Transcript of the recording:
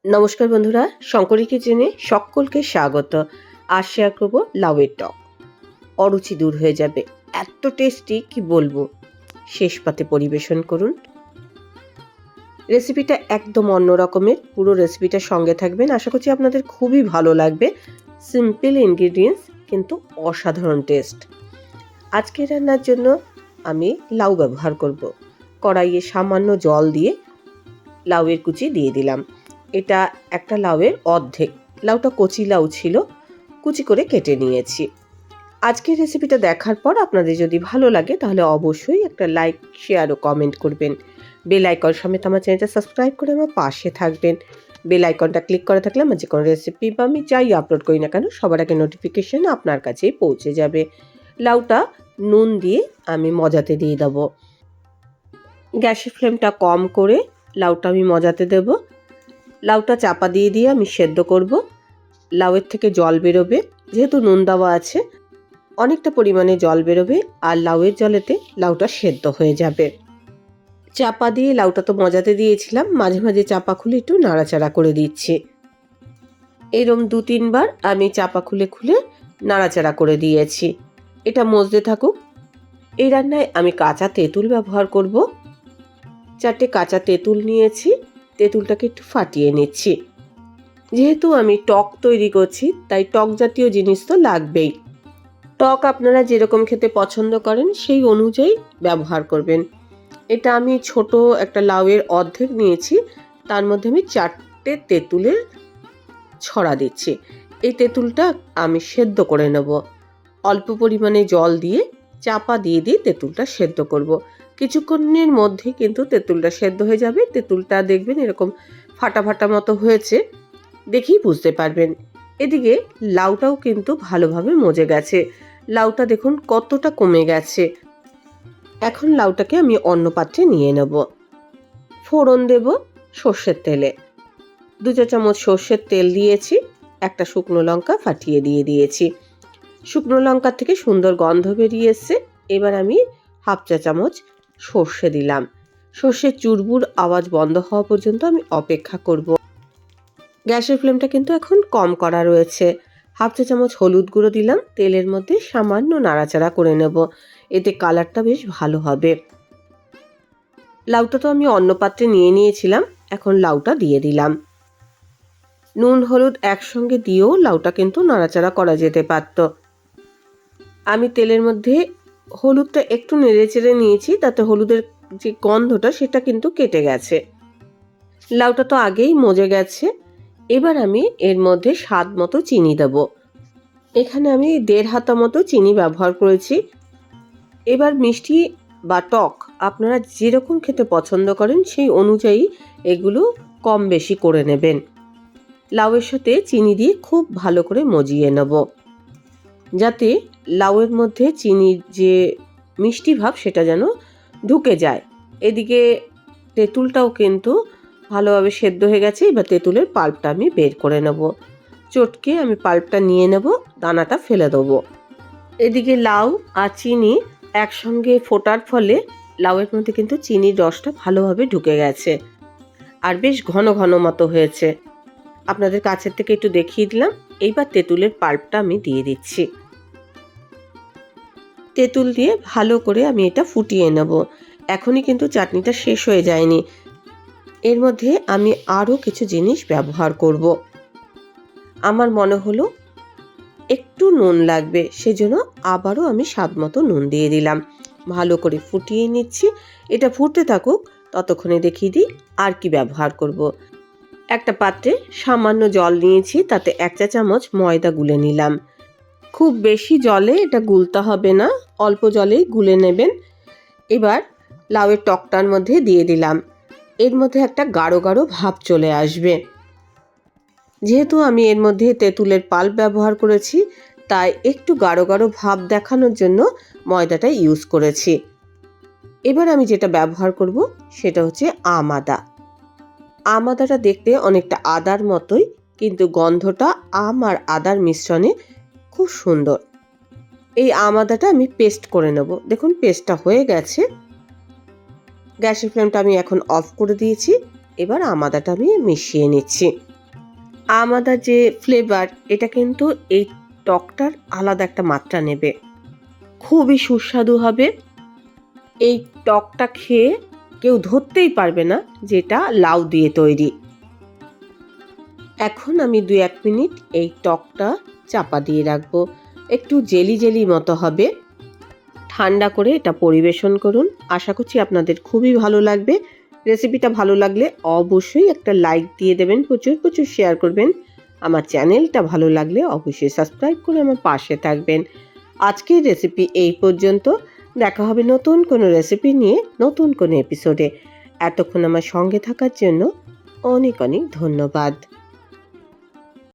নমস্কার বন্ধুরা, শঙ্করী কিচেনে সকলকে স্বাগত। আজ শেয়ার করবো লাউয়ের টক। অরুচি দূর হয়ে যাবে, এত টেস্টি কি বলবো। শেষ পাতে পরিবেশন করুন। রেসিপিটা একদম অন্য রকমের, পুরো রেসিপিটা সঙ্গে থাকবেন। আশা করছি আপনাদের খুবই ভালো লাগবে। সিম্পল ইনগ্রিডিয়েন্টস কিন্তু অসাধারণ টেস্ট। আজকে রান্নার জন্য আমি লাউ ব্যবহার করব। কড়াইয়ে সামান্য জল দিয়ে লাউয়ের কুচি দিয়ে দিলাম। এটা একটা লাউয়ের অর্ধেক। লাউটা কচি লাউ ছিল, কুচি করে কেটে নিয়েছি। আজকের রেসিপিটা দেখার পর আপনাদের যদি ভালো লাগে তাহলে অবশ্যই একটা লাইক, শেয়ার ও কমেন্ট করবেন। বেল আইকন সমেত আমার চ্যানেলটা সাবস্ক্রাইব করে আমার পাশে থাকবেন। বেল আইকনটা ক্লিক করে থাকলে আমার যে কোনো রেসিপি বা আমি যাই আপলোড করি না কেন সবার আগে নোটিফিকেশন আপনার কাছেই পৌঁছে যাবে। লাউটা নুন দিয়ে আমি মজাতে দিয়ে দেবো। গ্যাসের ফ্লেমটা কম করে লাউটা আমি মজাতে দেব। লাউটা চাপা দিয়ে দিয়ে আমি সেদ্ধ করব। লাউয়ের থেকে জল বেরোবে, যেহেতু নুন দেওয়া আছে অনেকটা পরিমাণে জল বেরোবে, আর লাউয়ের জলেতে লাউটা সেদ্ধ হয়ে যাবে। চাপা দিয়ে লাউটা তো মজাতে দিয়েছিলাম, মাঝে মাঝে চাপা খুলে একটু নাড়াচাড়া করে দিচ্ছি। এরম 2-3 বার আমি চাপা খুলে খুলে নাড়াচাড়া করে দিয়েছি। এটা মজতে থাকুক। এই রান্নায় আমি কাঁচা তেঁতুল ব্যবহার করব। 4টে কাঁচা তেঁতুল নিয়েছি। তেঁতুলটাকে একটু ফাটিয়ে নিচ্ছি। যেহেতু আমি টক তৈরি করছি তাই টক জাতীয় জিনিস তো লাগবেই। টক আপনারা যেরকম খেতে পছন্দ করেন সেই অনুযায়ী ব্যবহার করবেন। এটা আমি ছোট একটা লাউয়ের অর্ধেক নিয়েছি, তার মধ্যে আমি 4টে তেঁতুলের ছড়া দিচ্ছি। এই তেঁতুলটা আমি সেদ্ধ করে নেব। অল্প পরিমাণে জল দিয়ে চাপা দিয়ে দিয়ে তেঁতুলটা সেদ্ধ করব। কিছুক্ষণের মধ্যে কিন্তু তেঁতুলটা সেদ্ধ হয়ে যাবে। তেঁতুলটা দেখবেন এরকম ফাটা ফাটা মতো হয়েছে, দেখেই বুঝতে পারবেন। এদিকে লাউটাও কিন্তু ভালোভাবে মজে গেছে। লাউটা দেখুন কতটা কমে গেছে। এখন লাউটাকে আমি অন্য পাত্রে নিয়ে নেব। ফোড়ন দেব সর্ষের তেলে। 2 চা চামচ সর্ষের তেল দিয়েছি। একটা শুকনো লঙ্কা ফাটিয়ে দিয়ে দিয়েছি। শুকনো লঙ্কার থেকে সুন্দর গন্ধ বেরিয়ে এসছে। এবার আমি 1/2 চা চামচ সর্ষে দিলাম। সর্ষের চুরবুর আওয়াজ বন্ধ হওয়া পর্যন্ত আমি অপেক্ষা করব। গ্যাসের ফ্লেমটা কিন্তু এখন কম করা রয়েছে। 1/2 চা চামচ হলুদ গুঁড়ো দিলাম। তেলের মধ্যে সামান্য নাড়াচাড়া করে নেব, এতে কালারটা বেশ ভালো হবে। লাউটা তো আমি অন্য পাত্রে নিয়ে নিয়েছিলাম, এখন লাউটা দিয়ে দিলাম। নুন হলুদ একসঙ্গে দিয়েও লাউটা কিন্তু নাড়াচাড়া করা যেতে পারত। আমি তেলের মধ্যে হলুদটা একটু নেড়েচেড়ে নিয়েছি, তাতে হলুদের যে গন্ধটা সেটা কিন্তু কেটে গেছে। লাউটা তো আগেই মজে গেছে। এবার আমি এর মধ্যে স্বাদ মতো চিনি দেব। এখানে আমি 1.5 হাতা মতো চিনি ব্যবহার করেছি। এবার মিষ্টি বা টক আপনারা যেরকম খেতে পছন্দ করেন সেই অনুযায়ী এগুলো কম বেশি করে নেবেন। লাউয়ের সাথে চিনি দিয়ে খুব ভালো করে মজিয়ে নেব, যাতে লাউয়ের মধ্যে চিনির যে মিষ্টি ভাব সেটা যেন ঢুকে যায়। এদিকে তেঁতুলটাও কিন্তু ভালোভাবে সেদ্ধ হয়ে গেছে। এবার তেঁতুলের পাল্পটা আমি বের করে নেব। চটকে আমি পাল্পটা নিয়ে নেব, দানাটা ফেলে দেবো। এদিকে লাউ আর চিনি একসঙ্গে ফোটার ফলে লাউয়ের মধ্যে কিন্তু চিনির রসটা ভালোভাবে ঢুকে গেছে, আর বেশ ঘন ঘন মতো হয়েছে। আপনাদের কাছের থেকে একটু দেখিয়ে দিলাম। এইবার তেঁতুলের পাল্পটা আমি দিয়ে দিচ্ছি। তেঁতুল দিয়ে ভালো করে আমি এটা ফুটিয়ে নেব। এখনই কিন্তু চাটনিটা শেষ হয়ে যায়নি, এর মধ্যে আমি আরও কিছু জিনিস ব্যবহার করব। আমার মনে হলো একটু নুন লাগবে, সেজন্য আবারও আমি স্বাদ মতো নুন দিয়ে দিলাম। ভালো করে ফুটিয়ে নিচ্ছি। এটা ফুটতে থাকুক, ততক্ষণে দেখিয়ে দিই আর কি ব্যবহার করব। একটা পাত্রে সামান্য জল নিয়েছি, তাতে 1 চা চামচ ময়দা গুলে নিলাম। খুব বেশি জলে এটা গুলতে হবে না, অল্প জলেই গুলে নেবেন। এবার লাউয়ের টকটার মধ্যে দিয়ে দিলাম। এর মধ্যে একটা গাঢ় গাঢ় ভাব চলে আসবে। যেহেতু আমি এর মধ্যে তেঁতুলের পাল্প ব্যবহার করেছি, তাই একটু গাঢ় গাঢ় ভাব দেখানোর জন্য ময়দাটা ইউজ করেছি। এবার আমি যেটা ব্যবহার করব সেটা হচ্ছে আদা। আদাটা দেখতে অনেকটা আদার মতোই, কিন্তু গন্ধটা আম আর আদার মিশ্রণে খুব সুন্দর। এই আদাটা আমি পেস্ট করে নেব। দেখুন পেস্টটা হয়ে গেছে। গ্যাসের ফ্লেমটা আমি এখন অফ করে দিয়েছি। এবার আদাটা আমি মিশিয়ে নিচ্ছি। আমাদের যে ফ্লেভার, এটা কিন্তু এই টকটার আলাদা একটা মাত্রা নেবে, খুবই সুস্বাদু হবে। এই টকটা খেয়ে কেউ ধরতেই পারবে না যেটা লাউ দিয়ে তৈরি। এখন আমি 2-1 মিনিট এই টকটা চাপা দিয়ে রাখবো, একটু জেলি জেলি মতো হবে। ঠান্ডা করে এটা পরিবেশন করুন, আশা করছি আপনাদের খুবই ভালো লাগবে। রেসিপিটা ভালো লাগলে অবশ্যই একটা লাইক দিয়ে দেবেন, প্রচুর প্রচুর শেয়ার করবেন। আমার চ্যানেলটা ভালো লাগলে অবশ্যই সাবস্ক্রাইব করে আমার পাশে থাকবেন। আজকের রেসিপি এই পর্যন্ত, দেখা হবে নতুন কোনো রেসিপি নিয়ে নতুন কোনো এপিসোডে। এতক্ষণ আমার সঙ্গে থাকার জন্য অনেক অনেক ধন্যবাদ।